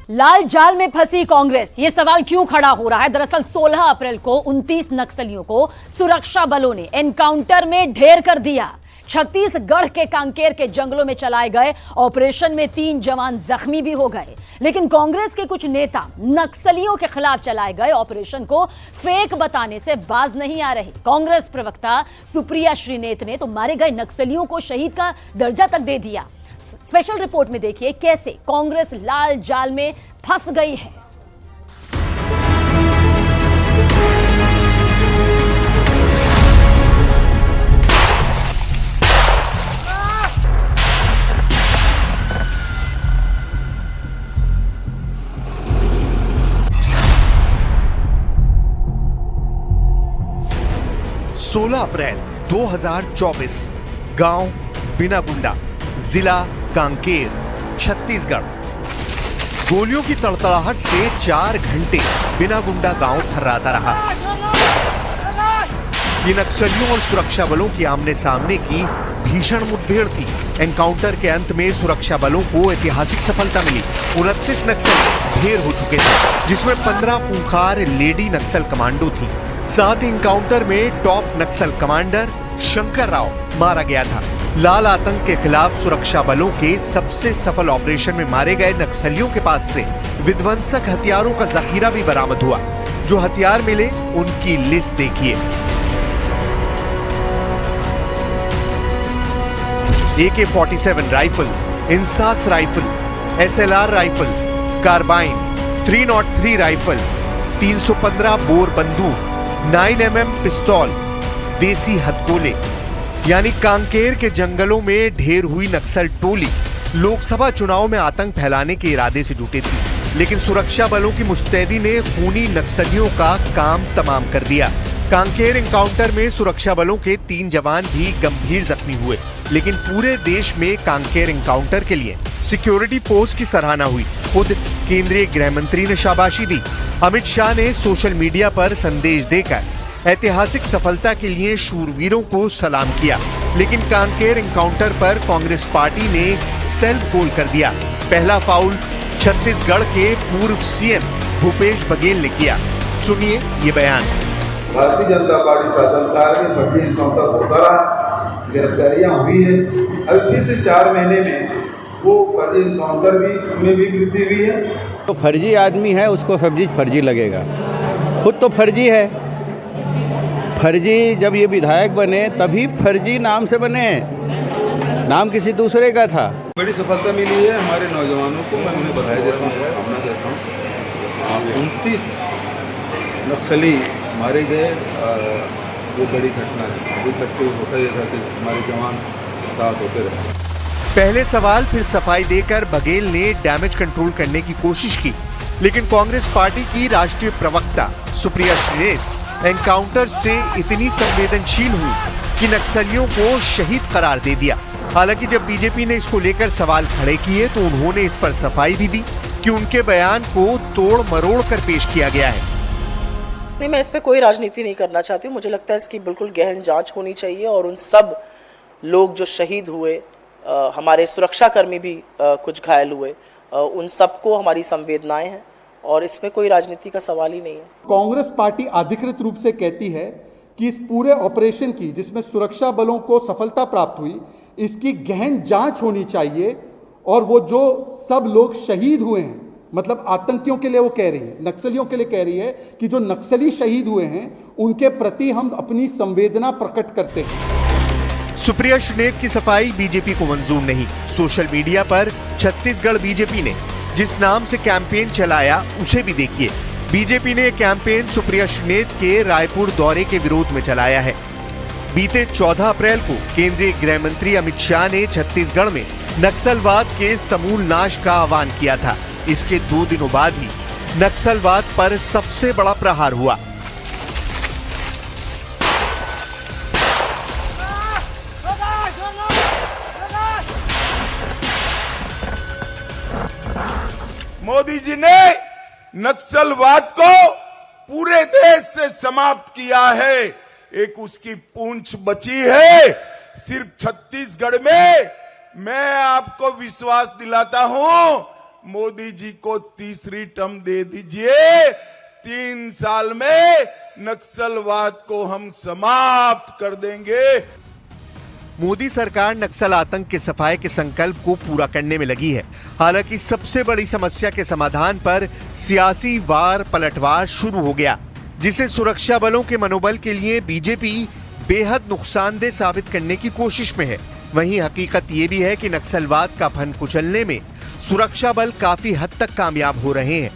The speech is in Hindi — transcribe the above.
लाल जाल में फंसी कांग्रेस, ये सवाल क्यों खड़ा हो रहा है? दरअसल 16 अप्रैल को 29 नक्सलियों को सुरक्षा बलों ने एनकाउंटर में ढेर कर दिया। छत्तीसगढ़ के कांकेर के जंगलों में चलाए गए ऑपरेशन में 3 जवान जख्मी भी हो गए। लेकिन कांग्रेस के कुछ नेता नक्सलियों के खिलाफ चलाए गए ऑपरेशन को फेक बताने से बाज नहीं आ रहे। कांग्रेस प्रवक्ता सुप्रिया श्रीनेत ने तो मारे गए नक्सलियों को शहीद का दर्जा तक दे दिया। स्पेशल रिपोर्ट में देखिए कैसे कांग्रेस लाल जाल में फंस गई है। सोलह अप्रैल 2024 गांव बिनागुंडा, जिला कांकेर, छत्तीसगढ़। गोलियों की तड़तड़ाहट से 4 घंटे बिनागुंडा गांव थर्राता रहा। ये नक्सलियों और सुरक्षा बलों की आमने सामने की भीषण मुठभेड़ थी। एनकाउंटर के अंत में सुरक्षा बलों को ऐतिहासिक सफलता मिली। 29 नक्सली ढेर हो चुके थे, जिसमें 15 खूंखार लेडी नक्सल कमांडो थी। साथ ही एनकाउंटर में टॉप नक्सल कमांडर शंकर राव मारा गया था। लाल आतंक के खिलाफ सुरक्षा बलों के सबसे सफल ऑपरेशन में मारे गए नक्सलियों के पास से विध्वंसक हथियारों का जखीरा भी बरामद हुआ। जो हथियार मिले उनकी लिस्ट देखिए। AK-47 rifle, INSAS rifle, SLR rifle, carbine, 303 rifle, 315 bore बंदूक, 9mm पिस्तौल, देसी हथगोले। यानी कांकेर के जंगलों में ढेर हुई नक्सल टोली लोकसभा चुनाव में आतंक फैलाने के इरादे से जुटे थी। लेकिन सुरक्षा बलों की मुस्तैदी ने खूनी नक्सलियों का काम तमाम कर दिया। कांकेर एनकाउंटर में सुरक्षा बलों के 3 जवान भी गंभीर जख्मी हुए। लेकिन पूरे देश में कांकेर एनकाउंटर के लिए सिक्योरिटी फोर्स की सराहना हुई। खुद केंद्रीय गृह मंत्री ने शाबाशी दी। अमित शाह ने सोशल मीडिया पर संदेश देकर ऐतिहासिक सफलता के लिए शूरवीरों को सलाम किया। लेकिन कांकेर एनकाउंटर पर कांग्रेस पार्टी ने सेल्फ गोल कर दिया। पहला फाउल छत्तीसगढ़ के पूर्व CM भूपेश बघेल ने किया। सुनिए ये बयान। भारतीय जनता पार्टी शासनकाल में फर्जी एनकाउंटर होता रहा, गिरफ्तारियां हुई है। अभी फिर से 4 महीने में वो फर्जी एनकाउंटर में भी वृद्धि हुई है। तो फर्जी आदमी है, उसको सब चीज फर्जी लगेगा। खुद तो फर्जी है। फर्जी जब ये विधायक बने तभी फर्जी नाम से बने, नाम किसी दूसरे का था। बड़ी सफलता मिली है हमारे नौजवानों को। मैं उन्हें बधाई देता हूँ, शुभकामना देता हूँ। 29 नक्सली मारे गए, जो बड़ी घटना है। अभी तक तो होता ही था कि हमारे जवान हताहत होते रहे। पहले सवाल फिर सफाई देकर बघेल ने डैमेज कंट्रोल करने की कोशिश की। लेकिन कांग्रेस पार्टी की राष्ट्रीय प्रवक्ता सुप्रिया श्रीनेत एनकाउंटर से इतनी संवेदनशील हुई कि नक्सलियों को शहीद करार दे दिया। हालांकि जब बीजेपी ने इसको लेकर सवाल खड़े किए तो उन्होंने इस पर सफाई भी दी कि उनके बयान को तोड़ मरोड़ कर पेश किया गया है। नहीं, मैं इस पे कोई राजनीति नहीं करना चाहती हूँ। मुझे लगता है इसकी बिल्कुल गहन जांच होनी चाहिए और उन सब लोग जो शहीद हुए, हमारे सुरक्षाकर्मी भी कुछ घायल हुए, उन सबको हमारी संवेदनाएं हैं और इसमें कोई राजनीति का सवाल ही नहीं है। कांग्रेस पार्टी अधिकृत रूप से कहती है कि इस पूरे ऑपरेशन की, जिसमें सुरक्षा बलों को सफलता प्राप्त हुई, इसकी गहन जांच होनी चाहिए। और वो जो सब लोग शहीद हुए हैं, मतलब आतंकियों के लिए वो कह रही है, नक्सलियों के लिए कह रही है कि जो नक्सली शहीद हुए हैं उनके प्रति हम अपनी संवेदना प्रकट करते हैं। सुप्रिया श्रीनेत की सफाई बीजेपी को मंजूर नहीं। सोशल मीडिया पर छत्तीसगढ़ बीजेपी ने जिस नाम से कैंपेन चलाया उसे भी देखिए। बीजेपी ने कैंपेन सुप्रिया श्रीनेत के रायपुर दौरे के विरोध में चलाया है। बीते 14 अप्रैल को केंद्रीय गृह मंत्री अमित शाह ने छत्तीसगढ़ में नक्सलवाद के समूल नाश का आह्वान किया था। इसके 2 दिनों बाद ही नक्सलवाद पर सबसे बड़ा प्रहार हुआ। मोदी जी ने नक्सलवाद को पूरे देश से समाप्त किया है। एक उसकी पूंछ बची है सिर्फ छत्तीसगढ़ में। मैं आपको विश्वास दिलाता हूं, मोदी जी को तीसरी टर्म दे दीजिए। 3 साल में नक्सलवाद को हम समाप्त कर देंगे। मोदी सरकार नक्सल आतंक के सफाए के संकल्प को पूरा करने में लगी है। हालांकि सबसे बड़ी समस्या के समाधान पर सियासी वार पलटवार शुरू हो गया, जिसे सुरक्षा बलों के मनोबल के लिए बीजेपी बेहद नुकसानदेह साबित करने की कोशिश में है। वहीं हकीकत ये भी है कि नक्सलवाद का फन कुचलने में सुरक्षा बल काफी हद तक कामयाब हो रहे हैं।